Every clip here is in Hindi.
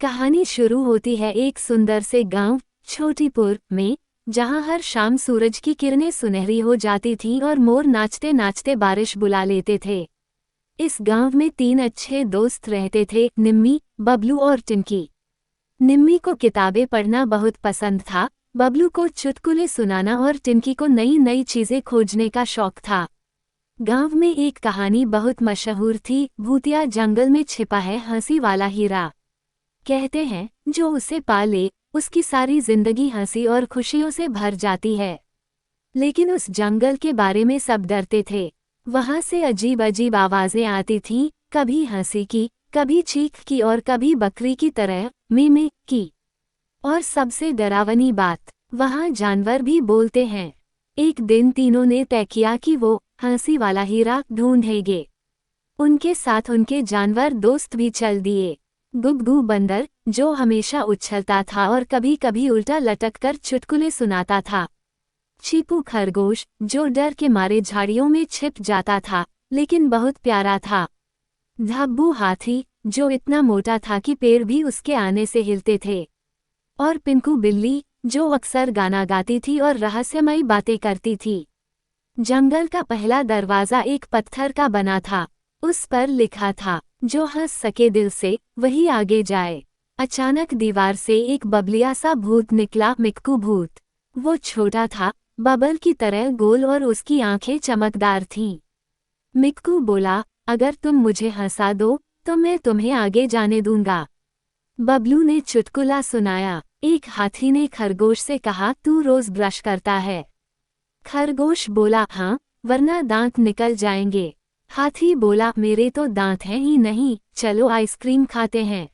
कहानी शुरू होती है एक सुंदर से गांव छोटीपुर में, जहां हर शाम सूरज की किरणें सुनहरी हो जाती थीं और मोर नाचते नाचते बारिश बुला लेते थे। इस गांव में 3 अच्छे दोस्त रहते थे, निम्मी, बबलू और टिंकी। निम्मी को किताबें पढ़ना बहुत पसंद था, बबलू को चुटकुले सुनाना और टिंकी को नई नई चीजें खोजने का शौक था। गांव में एक कहानी बहुत मशहूर थी, भूतिया जंगल में छिपा है हंसी वाला हीरा। कहते हैं जो उसे पा ले उसकी सारी जिंदगी हंसी और खुशियों से भर जाती है। लेकिन उस जंगल के बारे में सब डरते थे। वहां से अजीब अजीब आवाजें आती थीं, कभी हंसी की, कभी चीख की और कभी बकरी की तरह में की। और सबसे डरावनी बात, वहां जानवर भी बोलते हैं। एक दिन तीनों ने तय किया कि वो हंसी वाला हीरा ढूंढेंगे। उनके साथ उनके जानवर दोस्त भी चल दिए। गुग्गू बंदर, जो हमेशा उछलता था और कभी कभी उल्टा लटक कर चुटकुले सुनाता था। चीपू खरगोश, जो डर के मारे झाड़ियों में छिप जाता था लेकिन बहुत प्यारा था। धब्बू हाथी, जो इतना मोटा था कि पैर भी उसके आने से हिलते थे। और पिंकू बिल्ली, जो अक्सर गाना गाती थी और रहस्यमयी बातें करती थी। जंगल का पहला दरवाजा एक पत्थर का बना था। उस पर लिखा था, जो हंस सके दिल से वही आगे जाए। अचानक दीवार से एक बबलिया सा भूत निकला, मिक्कू भूत। वो छोटा था, बबल की तरह गोल और उसकी आंखें चमकदार थीं। मिक्कू बोला, अगर तुम मुझे हंसा दो तो मैं तुम्हें आगे जाने दूंगा। बबलू ने चुटकुला सुनाया। एक हाथी ने खरगोश से कहा, तू रोज ब्रश करता है? खरगोश बोला, हाँ, वरना दांत निकल जाएंगे। हाथी बोला, मेरे तो दांत हैं ही नहीं, चलो आइसक्रीम खाते हैं।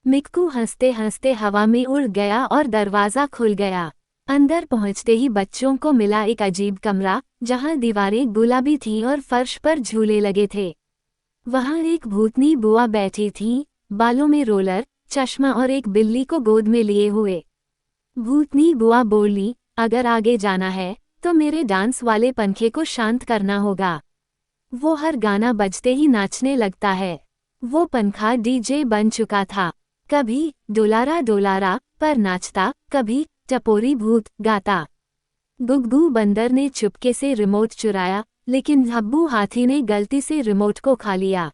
मिक्कू हंसते हंसते हवा में उड़ गया और दरवाजा खुल गया। अंदर पहुंचते ही बच्चों को मिला एक अजीब कमरा, जहां दीवारें गुलाबी थीं और फर्श पर झूले लगे थे। वहां एक भूतनी बुआ बैठी थी, बालों में रोलर, चश्मा और एक बिल्ली को गोद में लिए हुए। भूतनी बुआ बोली, अगर आगे जाना है तो मेरे डांस वाले पंखे को शांत करना होगा। वो हर गाना बजते ही नाचने लगता है। वो पंखा डीजे बन चुका था। कभी डोलारा डोलारा पर नाचता, कभी टपोरी भूत गाता। गुग्गू बंदर ने चुपके से रिमोट चुराया, लेकिन धब्बू हाथी ने गलती से रिमोट को खा लिया।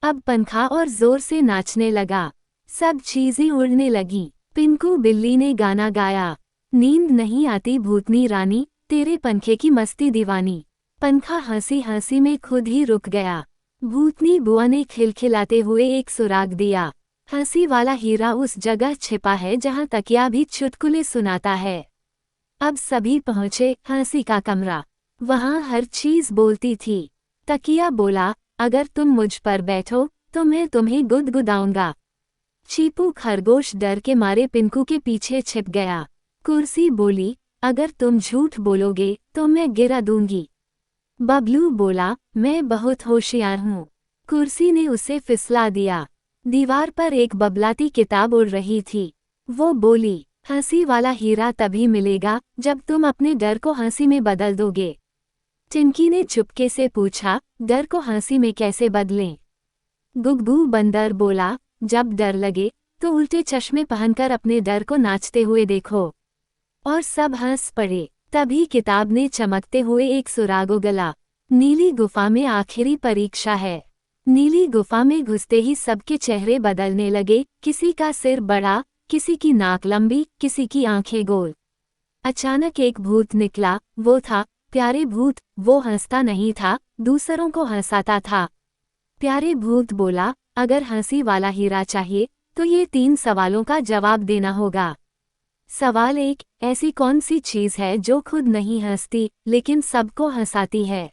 अब पंखा और जोर से नाचने लगा। सब चीजें उड़ने लगी। पिंकू बिल्ली ने गाना गाया, नींद नहीं आती भूतनी रानी, तेरे पंखे की मस्ती दीवानी। पंखा हंसी हंसी में खुद ही रुक गया। भूतनी बुआ ने खिलखिलाते हुए एक सुराग दिया, हंसी वाला हीरा उस जगह छिपा है जहां तकिया भी चुटकुले सुनाता है। अब सभी पहुंचे हंसी का कमरा। वहां हर चीज बोलती थी। तकिया बोला, अगर तुम मुझ पर बैठो तो मैं तुम्हें गुदगुदाऊंगा। चीपू खरगोश डर के मारे पिंकू के पीछे छिप गया। कुर्सी बोली, अगर तुम झूठ बोलोगे तो मैं गिरा दूंगी। बबलू बोला, मैं बहुत होशियार हूँ। कुर्सी ने उसे फिसला दिया। दीवार पर एक बबलाती किताब उड़ रही थी। वो बोली, हंसी वाला हीरा तभी मिलेगा जब तुम अपने डर को हंसी में बदल दोगे। टिंकी ने चुपके से पूछा, डर को हंसी में कैसे बदलें? गुग्गू बंदर बोला, जब डर लगे तो उल्टे चश्मे पहनकर अपने डर को नाचते हुए देखो। और सब हंस पड़े। तभी किताब ने चमकते हुए एक सुराग उगला। नीली गुफा में आखिरी परीक्षा है। नीली गुफा में घुसते ही सबके चेहरे बदलने लगे, किसी का सिर बड़ा, किसी की नाक लंबी, किसी की आंखें गोल। अचानक एक भूत निकला, वो था प्यारे भूत। वो हंसता नहीं था, दूसरों को हंसाता था। प्यारे भूत बोला, अगर हंसी वाला हीरा चाहिए तो ये 3 सवालों का जवाब देना होगा। सवाल 1, ऐसी कौन सी चीज है जो खुद नहीं हंसती लेकिन सबको हंसाती है?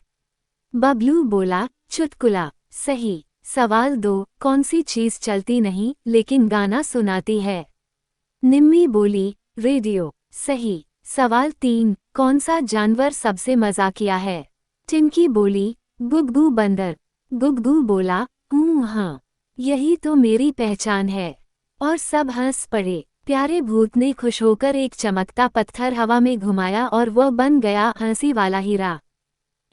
बबलू बोला, चुटकुला। सही। सवाल 2, कौन सी चीज चलती नहीं लेकिन गाना सुनाती है? निम्मी बोली, रेडियो। सही। सवाल 3, कौन सा जानवर सबसे मजाकिया है? टिंकी बोली, गुग्गू बंदर। गुग्गू बोला, हाँ, यही तो मेरी पहचान है। और सब हंस पड़े। प्यारे भूत ने खुश होकर एक चमकता पत्थर हवा में घुमाया और वह बन गया हंसी वाला हीरा।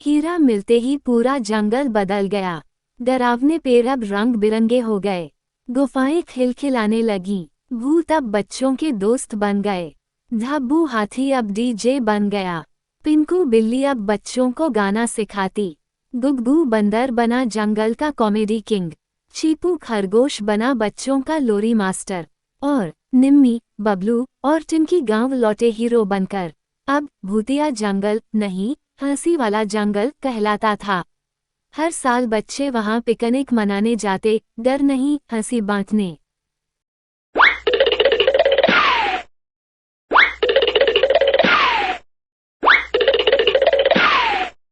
हीरा मिलते ही पूरा जंगल बदल गया। डरावने पेड़ अब रंग बिरंगे हो गए। गुफाएं खिलखिलाने लगीं। भूत अब बच्चों के दोस्त बन गए। धब्बू हाथी अब डीजे बन गया। पिंकू बिल्ली अब बच्चों को गाना सिखाती। गुग्गू बंदर बना जंगल का कॉमेडी किंग। चीपू खरगोश बना बच्चों का लोरी मास्टर। और निम्मी, बबलू और टिंकी गांव लौटे हीरो बनकर। अब भूतिया जंगल नहीं, हंसी वाला जंगल कहलाता था। हर साल बच्चे वहां पिकनिक मनाने जाते, डर नहीं, हंसी बांटने।